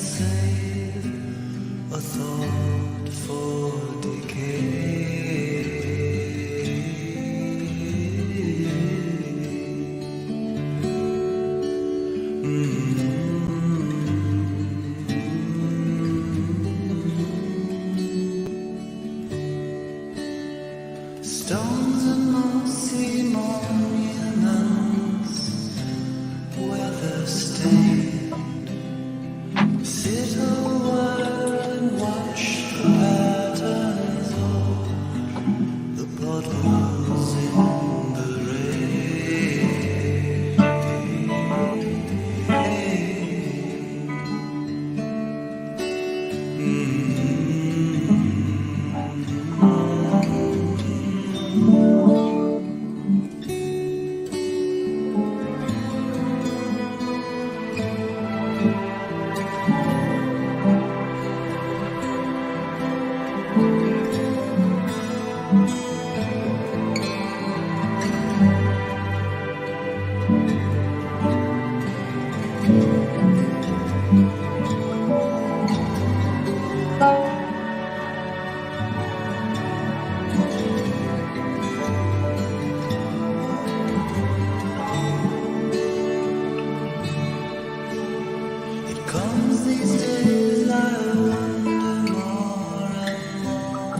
save a thought for decay. Stones and mossy monuments, weather stained. Sit a while and watch the patterns of the potholes in the comes these days, I wonder more and more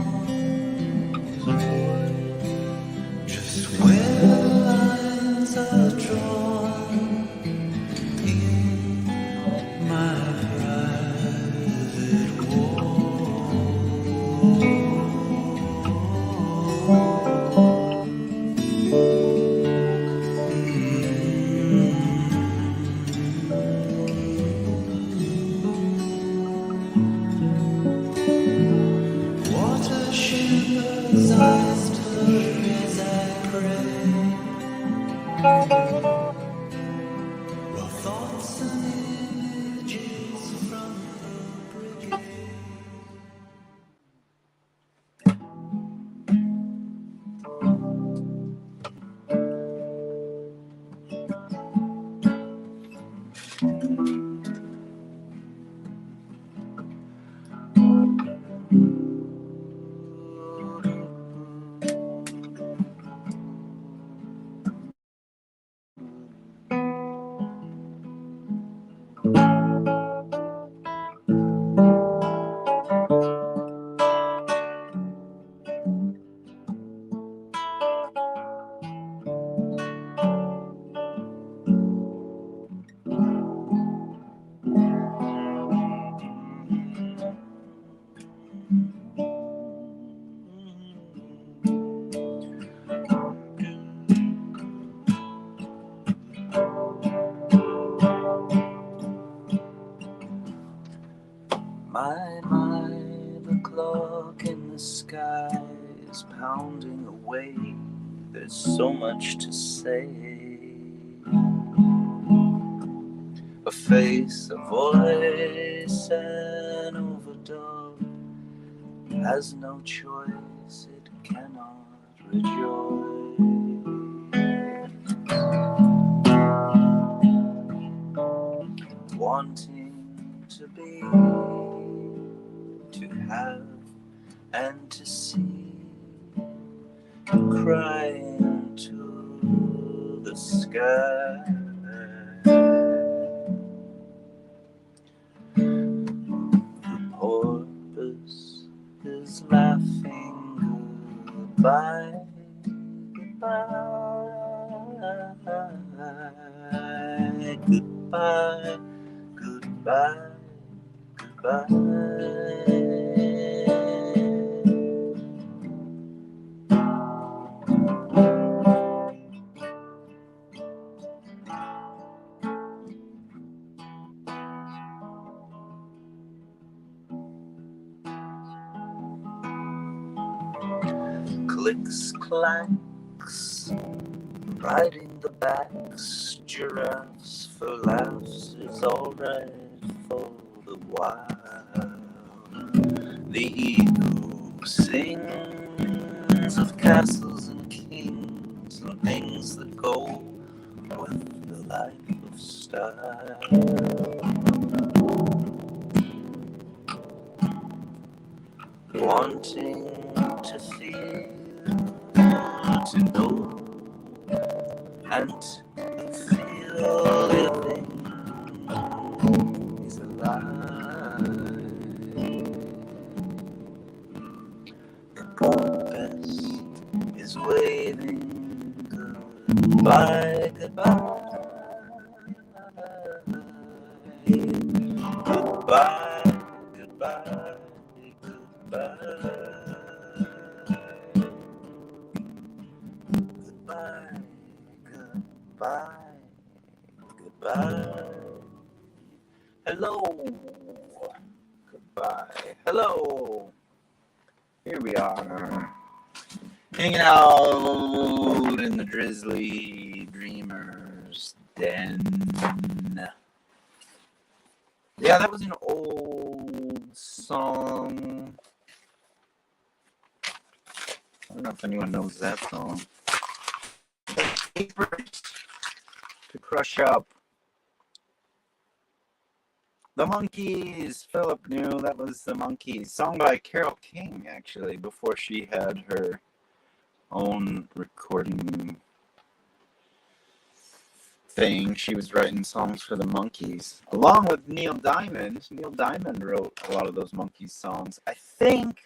just where the lines are drawn in my private water shivers, eyes blurry as I pray. Well, thoughts and images from the brigade. My, the clock in the sky is pounding away. There's so much to say. A face, a voice, an overdub has no choice, it cannot rejoice. Wanting to be, to have, and to see, crying to the sky. The porpoise is laughing goodbye, goodbye, goodbye, goodbye, goodbye. Clicks, clanks, riding the backs, giraffes for laughs is alright for the while. The eagle sings of castles and kings and things that go with the life of style. wanting to feel, to know, and feel everything is alive. The compass is waving goodbye, goodbye. Goodbye, goodbye, goodbye. Goodbye, goodbye. Hello. Goodbye. Hello. Here we are. Hanging out in the Drizzly Dreamers Den. Yeah, that was an old song. I don't know if anyone knows that song. To Crush Up. The Monkees. Philip knew that was the Monkees. Song by Carole King, actually, before she had her own recording thing. She was writing songs for the Monkees, along with Neil Diamond. Neil Diamond wrote a lot of those Monkees songs. I think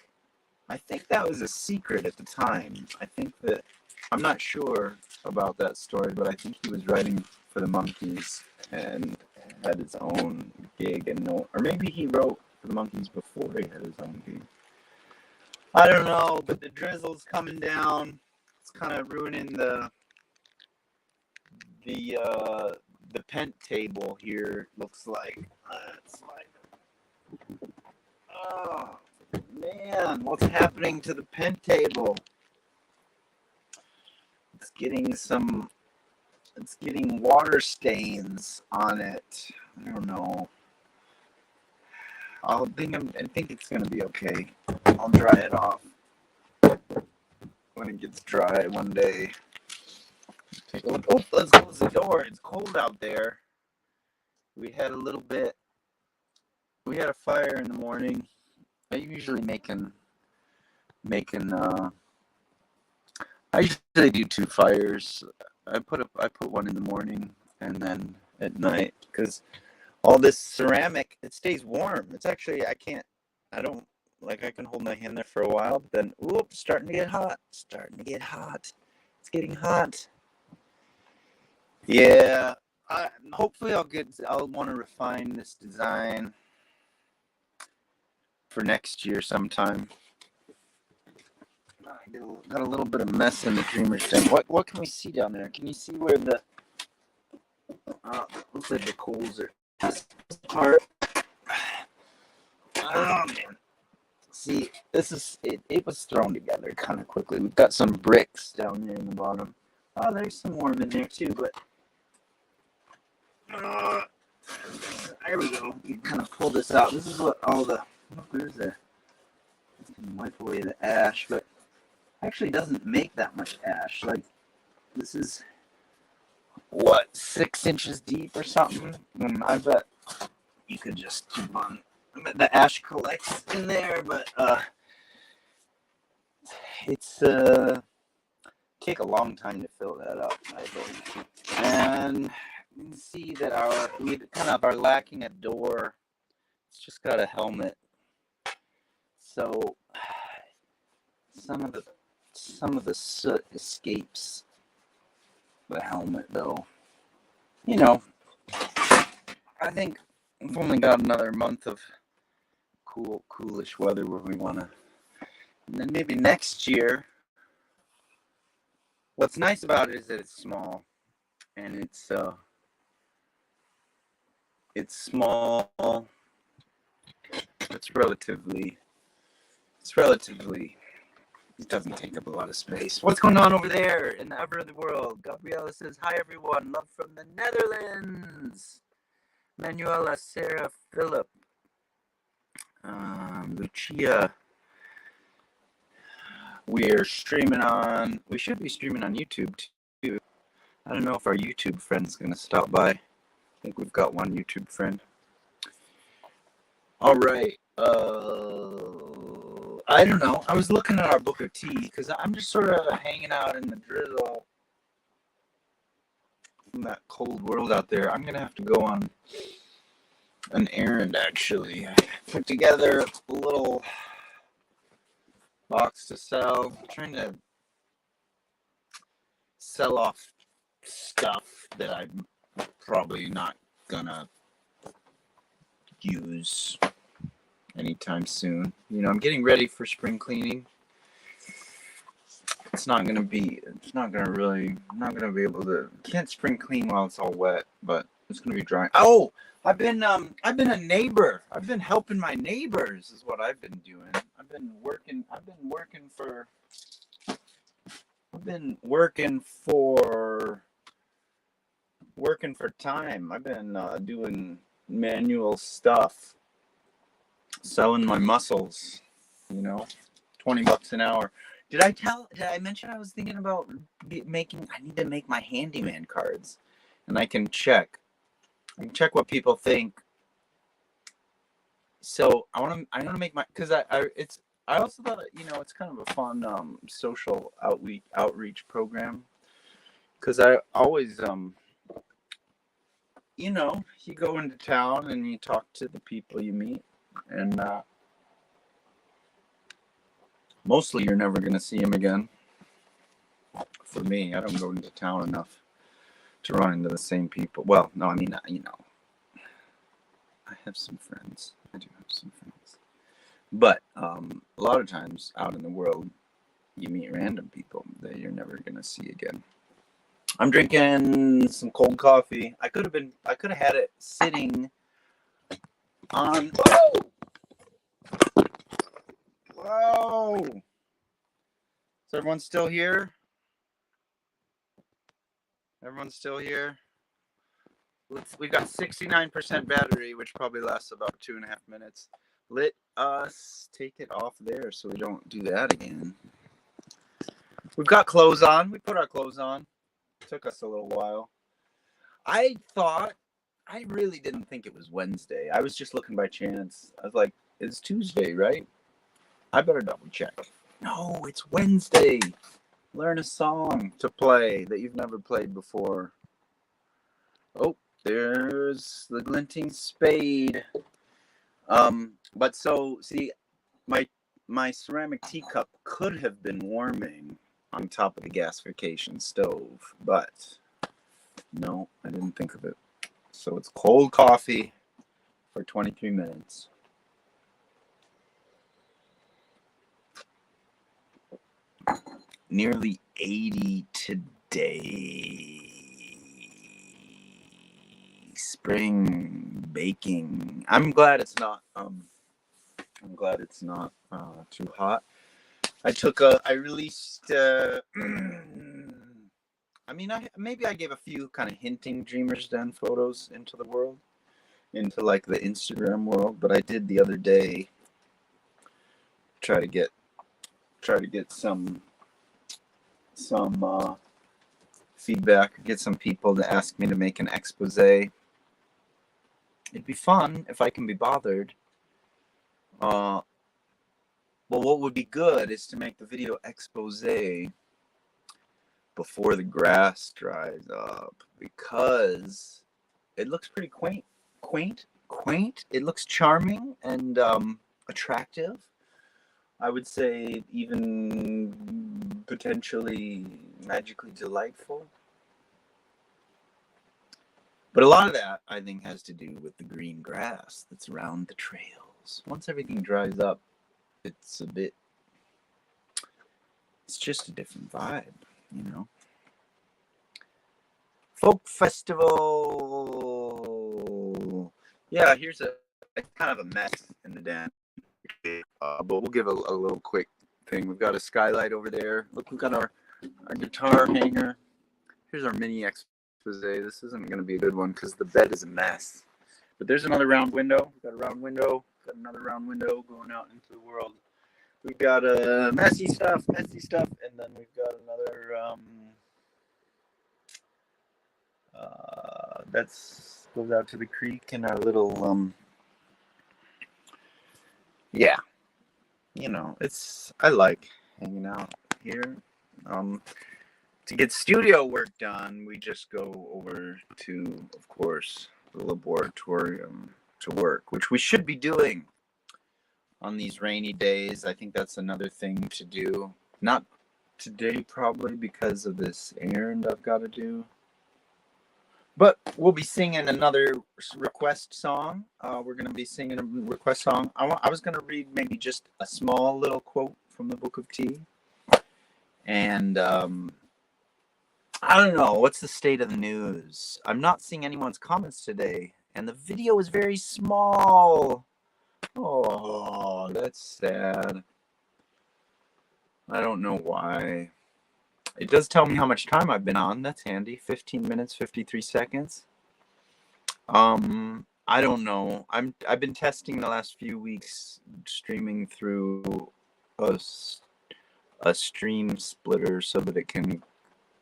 that was a secret at the time. I think that, I'm not sure about that story, but I think he was writing for the Monkees and had his own gig, and or maybe he wrote for the Monkees before he had his own gig. I don't know, but the drizzle's coming down. It's kind of ruining the pent table here. Looks like it's like, oh man, what's happening to the pent table? It's getting water stains on it. I don't know. I think it's gonna be okay. I'll dry it off when it gets dry one day. Take a look. Oh, let's close the door. It's cold out there. We had a fire in the morning. I usually I usually do 2 fires. I put one in the morning and then at night, because all this ceramic, it stays warm. It's actually, I can hold my hand there for a while, but then, oops, starting to get hot. It's getting hot. Yeah, hopefully I'll want to refine this design for next year sometime. I got a little bit of mess in the Dreamers Den. What can we see down there? Can you see where the looks like the coals are just apart? Oh man. See, it was thrown together kind of quickly. We've got some bricks down there in the bottom. Oh, there's some more in there too, but there we go. You kind of pull this out. This is what all the wipe away the ash, but actually doesn't make that much ash. Like, this is 6 inches deep or something. And I bet you could just keep on. I bet the ash collects in there, but it's take a long time to fill that up, I believe. And you can see that we kind of are lacking a door. It's just got a helmet. So some of the soot escapes the helmet, though. You know, I think we've only got another month of coolish weather where we want to. And then maybe next year. What's nice about it is that it's small, and it's small. It's relatively. It doesn't take up a lot of space. What's going on over there in the other world? Gabriela says, hi everyone, love from the Netherlands. Manuela, Sarah, Philip, Lucia. We should be streaming on YouTube too. I don't know if our YouTube friend's going to stop by. I think we've got one YouTube friend. All right. I don't know. I was looking at our Booker T because I'm just sort of hanging out in the drizzle in that cold world out there. I'm gonna have to go on an errand actually. I put together a little box to sell. I'm trying to sell off stuff that I'm probably not gonna use anytime soon. You know, I'm getting ready for spring cleaning. I'm not gonna be able to, can't spring clean while it's all wet, but it's gonna be dry. Oh, I've been a neighbor. I've been helping my neighbors is what I've been doing. I've been working for time. I've been doing manual stuff, selling my muscles, you know, $20 an hour. Did I mention I was thinking about I need to make my handyman cards, and I can check what people think. So I want to make my, because I also thought, you know, it's kind of a fun social outreach program, because I always you know, you go into town and you talk to the people you meet, and mostly you're never going to see them again. For me, I don't go into town enough to run into the same people. Well, no, I mean, you know, I have some friends. I do have some friends. But a lot of times out in the world, you meet random people that you're never going to see again. I'm drinking some cold coffee. I could have had it sitting on. Whoa! Is everyone still here? Everyone's still here? We've got 69% battery, which probably lasts about 2.5 minutes. Let us take it off there so we don't do that again. We've got clothes on. We put our clothes on. It took us a little while. I really didn't think it was Wednesday. I was just looking by chance. I was like, it's Tuesday, right? I better double check. No, it's Wednesday. Learn a song to play that you've never played before. Oh, there's the glinting spade. But so, see, my ceramic teacup could have been warming on top of the gasification stove, but no, I didn't think of it. So it's cold coffee for 23 minutes. Nearly 80 today. Spring baking. I'm glad it's not too hot. I released I mean, maybe I gave a few kind of hinting Dreamers Den photos into the world, into like the Instagram world, but I did the other day try to get some feedback, get some people to ask me to make an expose. It'd be fun if I can be bothered. Well, what would be good is to make the video expose before the grass dries up, because it looks pretty quaint. It looks charming and attractive. I would say even potentially magically delightful. But a lot of that, I think, has to do with the green grass that's around the trails. Once everything dries up, it's just a different vibe, you know. Folk festival. Yeah, here's kind of a mess in the den. But we'll give a little quick thing. We've got a skylight over there. Look, we've got our guitar hanger. Here's our mini expose. This isn't going to be a good one because the bed is a mess. But there's another round window. We've got a round window. Got another round window going out into the world. We've got messy stuff, and then we've got another that's goes out to the creek and our little yeah. I like hanging out here. To get studio work done, we just go over to, of course, the laboratorium to work, which we should be doing on these rainy days. I think that's another thing to do. Not today, probably, because of this errand I've got to do. But we'll be singing another request song. We're going to be singing a request song. I was going to read maybe just a small little quote from the Book of Tea. And I don't know. What's the state of the news? I'm not seeing anyone's comments today. And the video is very small. Oh, that's sad. I don't know why. It does tell me how much time I've been on. That's handy. 15 minutes, 53 seconds. I don't know. I've been testing the last few weeks, streaming through a stream splitter so that it can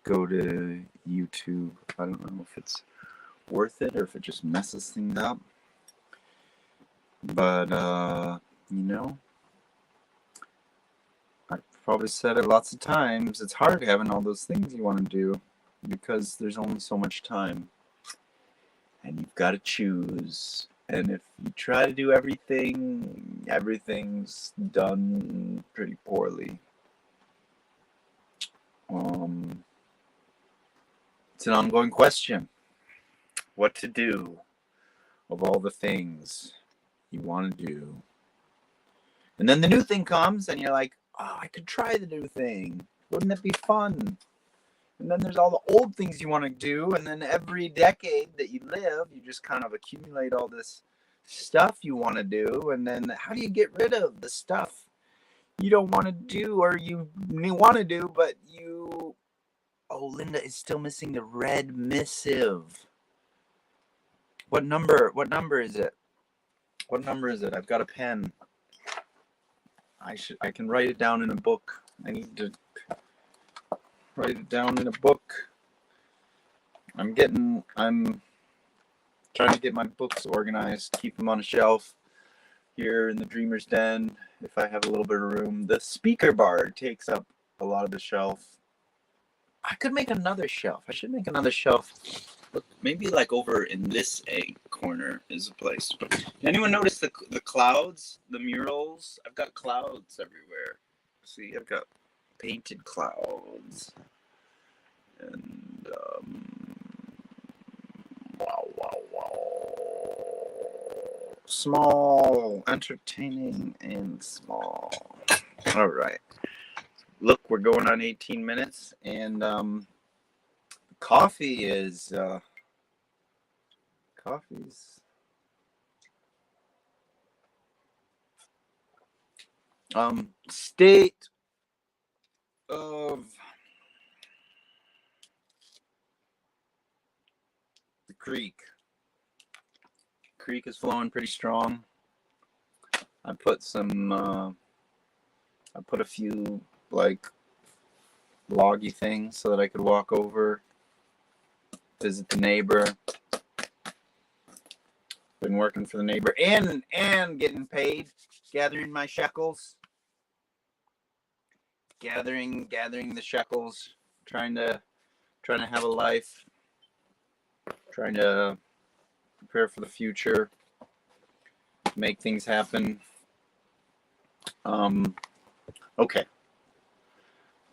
go to YouTube. I don't know if it's worth it or if it just messes things up. But I've probably said it lots of times. It's hard having all those things you want to do because there's only so much time. And you've got to choose. And if you try to do everything, everything's done pretty poorly. It's an ongoing question. What to do of all the things you want to do. And then the new thing comes and you're like, oh, I could try the new thing. Wouldn't it be fun? And then there's all the old things you want to do. And then every decade that you live, you just kind of accumulate all this stuff you want to do. And then how do you get rid of the stuff you don't want to do or you want to do, but you... Oh, Linda is still missing the red missive. What number is it? What number is it? I've got a pen. I can write it down in a book. I need to write it down in a book. I'm trying to get my books organized, keep them on a shelf here in the Dreamer's Den if I have a little bit of room. The speaker bar takes up a lot of the shelf. I could make another shelf. I should make another shelf. Look, maybe like over in this corner is a place. But anyone notice the clouds, the murals? I've got clouds everywhere. See, I've got painted clouds. And wow. Small, entertaining, and small. All right. Look, we're going on 18 minutes, and coffee's state of the creek. Creek is flowing pretty strong. I put a few like loggy things so that I could walk over, visit the neighbor. Been working for the neighbor and getting paid, gathering my shekels, gathering the shekels, trying to have a life, trying to prepare for the future, make things happen. Okay.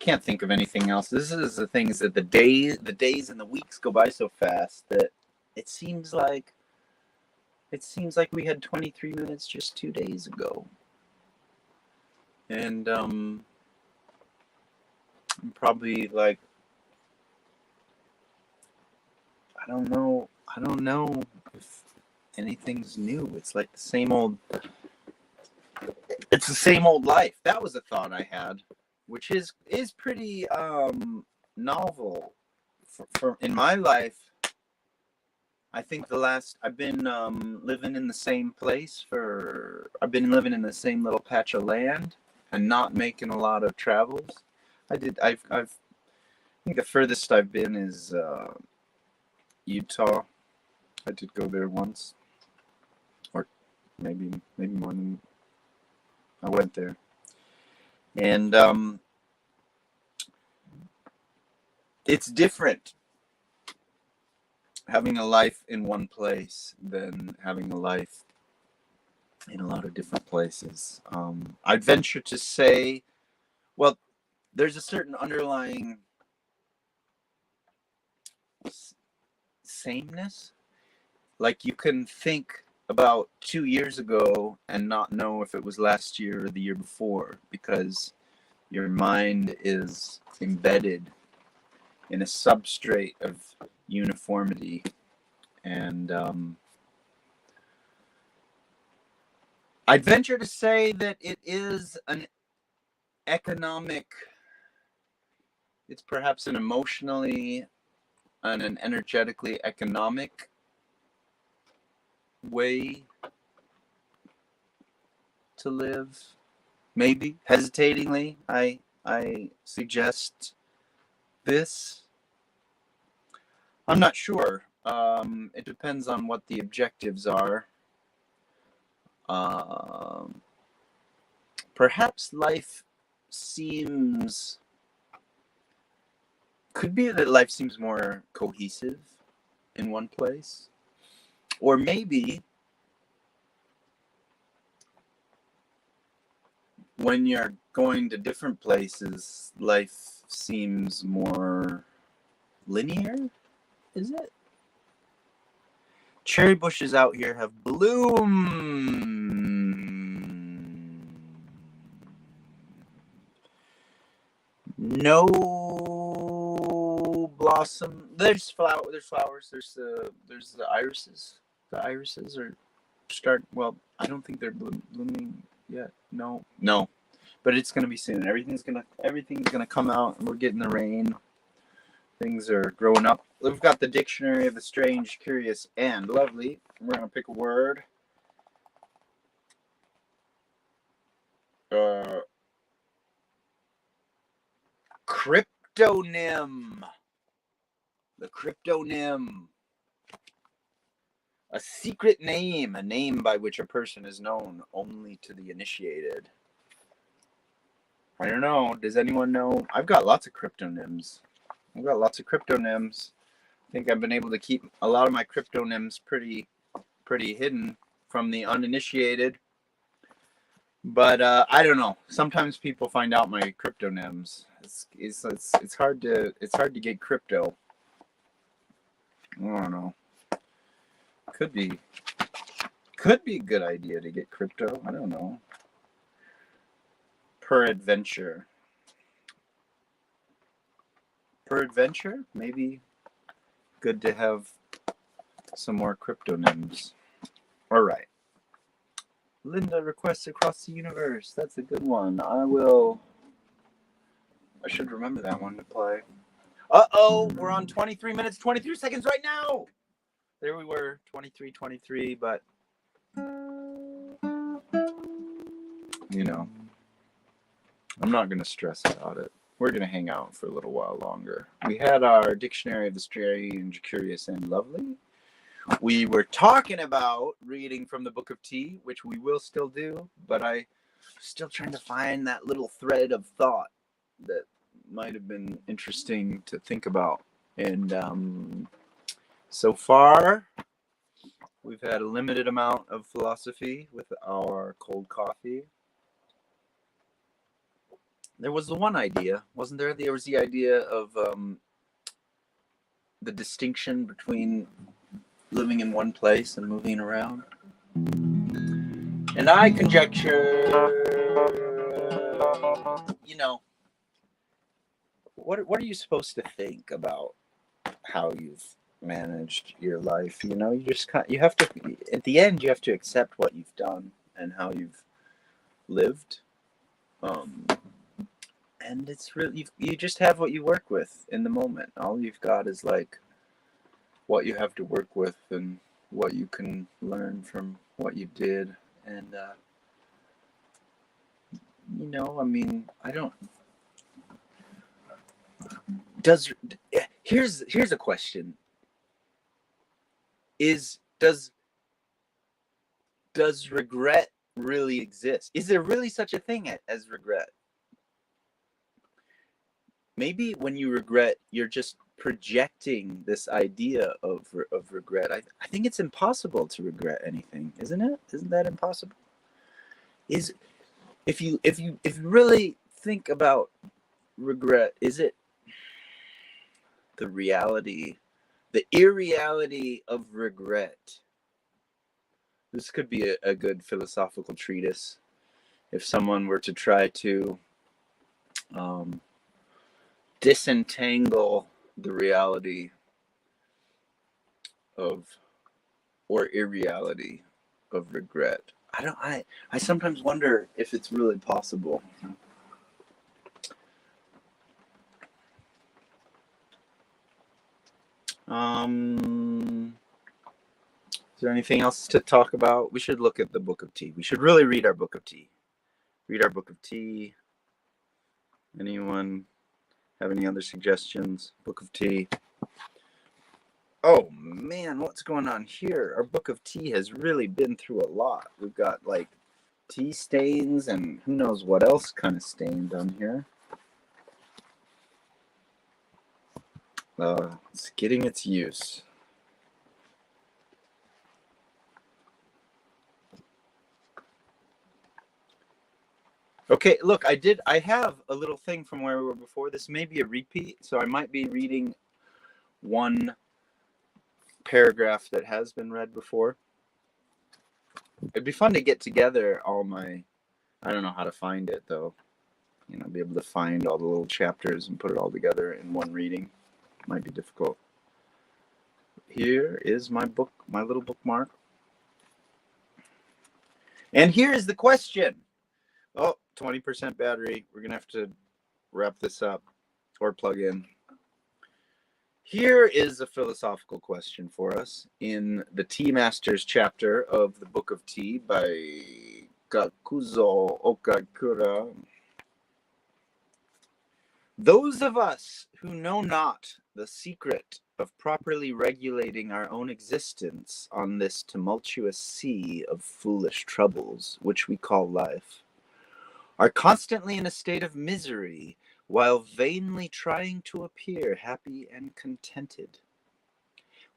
Can't think of anything else. This is the things that the days and the weeks go by so fast that it seems like we had 23 minutes just 2 days ago. And I'm probably like, I don't know if anything's new. It's like the same old life. That was a thought I had, which is pretty novel for in my life. I think I've been living in the same place I've been living in the same little patch of land and not making a lot of travels. I think the furthest I've been is Utah. I did go there once, or maybe more than I went there. And it's different having a life in one place than having a life in a lot of different places. I'd venture to say, well, there's a certain underlying sameness. Like you can think about 2 years ago and not know if it was last year or the year before, because your mind is embedded in a substrate of uniformity. And I'd venture to say that it is an economic, it's perhaps an emotionally and an energetically economic way to live. Maybe hesitatingly, I suggest this. I'm not sure. It depends on what the objectives are. Perhaps life could be that life seems more cohesive in one place. Or maybe when you're going to different places, life seems more linear. Is it? Cherry bushes out here have bloom. No blossom. There's flowers. There's the irises. The irises are start. Well, I don't think they're blooming yet. No. But it's gonna be soon. Everything's gonna come out, and we're getting the rain. Things are growing up. We've got the Dictionary of the Strange, Curious, and Lovely. We're gonna pick a word. Cryptonym. The cryptonym. A secret name, a name by which a person is known only to the initiated. I don't know. Does anyone know? I've got lots of cryptonyms. I think I've been able to keep a lot of my cryptonyms pretty hidden from the uninitiated. But I don't know. Sometimes people find out my cryptonyms. It's hard to get crypto. I don't know. Could be a good idea to get crypto. I don't know. Peradventure, maybe good to have some more cryptonyms. All right. Linda requests across the universe. That's a good one. I should remember that one to play. We're on 23 minutes, 23 seconds right now. There we were, 23, but you know, I'm not going to stress about it. We're going to hang out for a little while longer. We had our Dictionary of the Strange, Curious, and Lovely. We were talking about reading from the Book of Tea, which we will still do, but I'm still trying to find that little thread of thought that might have been interesting to think about. And so far, we've had a limited amount of philosophy with our cold coffee. There was the one idea, wasn't there? There was the idea of the distinction between living in one place and moving around. And I conjecture, what are you supposed to think about how you've managed your life? You have to, at the end, you have to accept what you've done and how you've lived. And it's really, you just have what you work with in the moment. All you've got is like what you have to work with and what you can learn from what you did. And, here's a question. Does regret really exist? Is there really such a thing as regret? maybe when you regret, you're just projecting this idea of regret. I think it's impossible to regret anything, isn't it? Isn't that impossible? Is if you really think about regret, is it the reality, the irreality of regret? This could be a good philosophical treatise if someone were to try to disentangle the reality of or irreality of regret. I sometimes wonder if it's really possible. Is there anything else to talk about? We should look at the Book of Tea. We should really read our Book of Tea. Read our Book of Tea. Anyone have any other suggestions? Book of Tea. Oh man, what's going on here? Our Book of Tea has really been through a lot. We've got like tea stains and who knows what else kind of stains on here. It's getting its use. Okay, look, I have a little thing from where we were before. This may be a repeat, so I might be reading one paragraph that has been read before. It'd be fun to get together all my, I don't know how to find it though. You know, be able to find all the little chapters and put it all together in one reading. Might be difficult. Here is my book, my little bookmark. And here is the question. Oh, 20% battery. We're going to have to wrap this up or plug in. Here is a philosophical question for us in the Tea Masters chapter of the Book of Tea by Gakuzo Okakura. Those of us who know not the secret of properly regulating our own existence on this tumultuous sea of foolish troubles, which we call life, are constantly in a state of misery while vainly trying to appear happy and contented.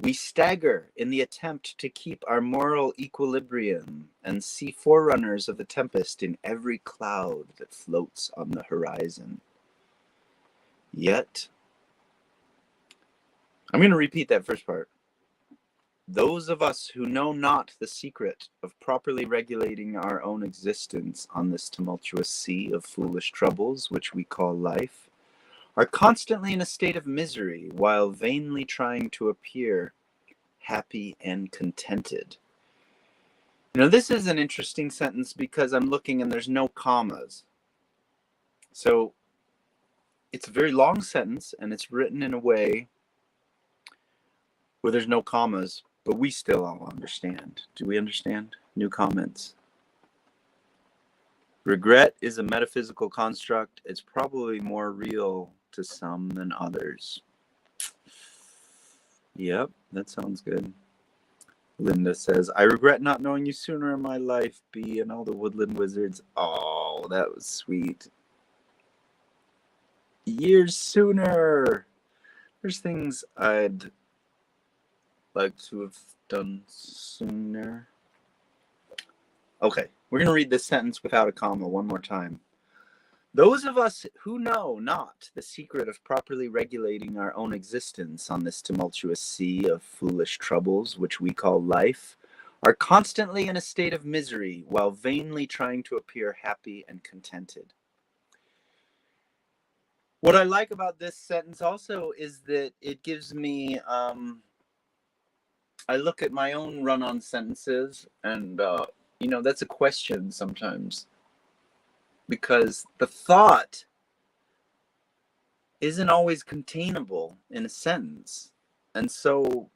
We stagger in the attempt to keep our moral equilibrium and see forerunners of the tempest in every cloud that floats on the horizon. Yet, I'm going to repeat that first part. Those of us who know not the secret of properly regulating our own existence on this tumultuous sea of foolish troubles, which we call life, are constantly in a state of misery while vainly trying to appear happy and contented. You know, this is an interesting sentence because I'm looking and there's no commas. So it's a very long sentence and it's written in a way where there's no commas. But we still all understand. Do we understand? New comments. Regret is a metaphysical construct. It's probably more real to some than others. Yep, that sounds good. Linda says, I regret not knowing you sooner in my life, B, and all the woodland wizards. Oh, that was sweet. Years sooner. There's things I'd like to have done sooner. Okay, we're going to read this sentence without a comma one more time. Those of us who know not the secret of properly regulating our own existence on this tumultuous sea of foolish troubles, which we call life, are constantly in a state of misery while vainly trying to appear happy and contented. What I like about this sentence also is that it gives me... I look at my own run-on sentences and, you know, that's a question sometimes because the thought isn't always containable in a sentence. And so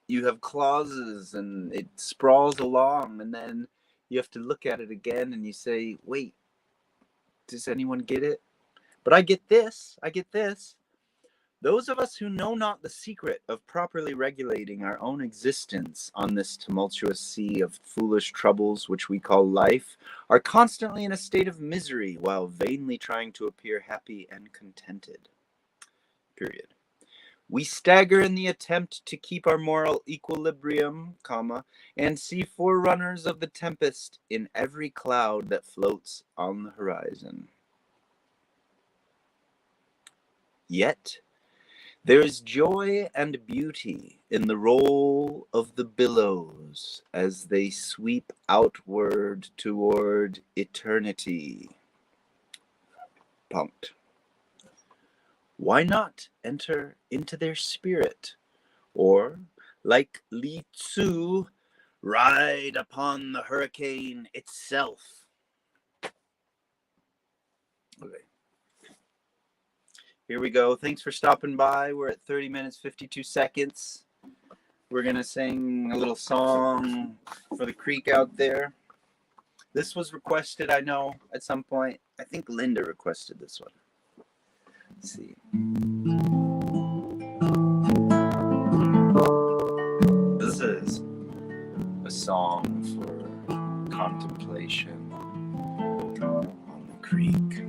you have clauses and it sprawls along and then you have to look at it again and you say, wait, does anyone get it? But I get this. Those of us who know not the secret of properly regulating our own existence on this tumultuous sea of foolish troubles which we call life are constantly in a state of misery while vainly trying to appear happy and contented. Period. We stagger in the attempt to keep our moral equilibrium, and see forerunners of the tempest in every cloud that floats on the horizon. Yet, there is joy and beauty in the roll of the billows as they sweep outward toward eternity. Punct. Why not enter into their spirit, or, like Li Tzu, ride upon the hurricane itself? Okay. Here we go. Thanks for stopping by. We're at 30 minutes, 52 seconds. We're going to sing a little song for the creek out there. This was requested, I know, at some point. I think Linda requested this one. Let's see. This is a song for contemplation on the creek.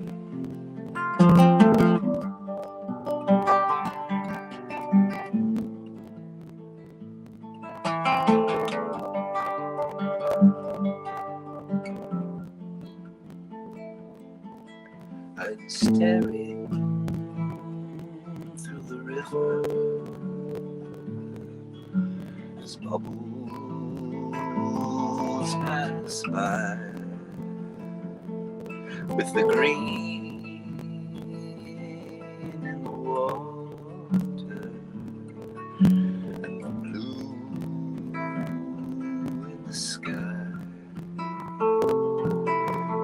I'd staring through the river as bubbles pass by, with the green in the water and the blue in the sky.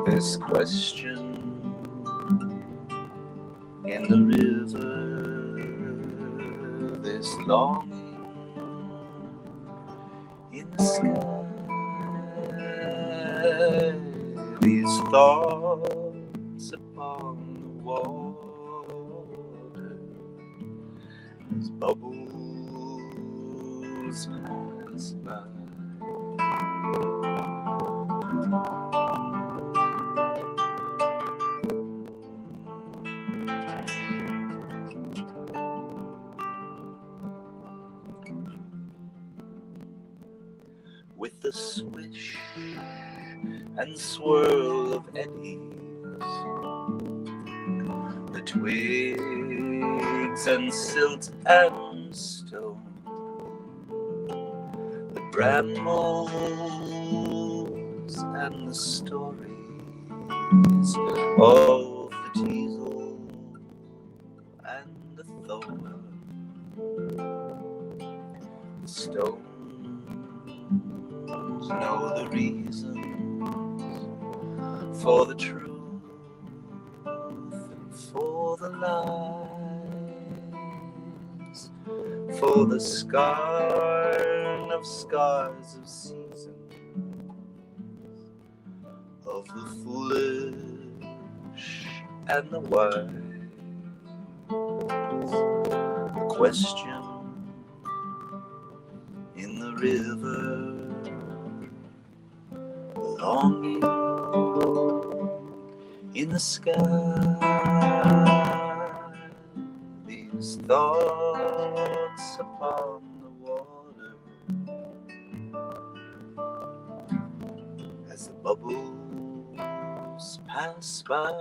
This question in the river, this longing in the sky, these thoughts upon the water as bubbles pass by. With the swish and swirl of eddies, the twigs and silt and stone, the brambles and the stories of the teasel and the thorn, the stone know the reasons for the truth and for the lies, for the scarn of scars of seasons, of the foolish and the wise. The question in the river, longing in the sky, these thoughts upon the water as the bubbles pass by.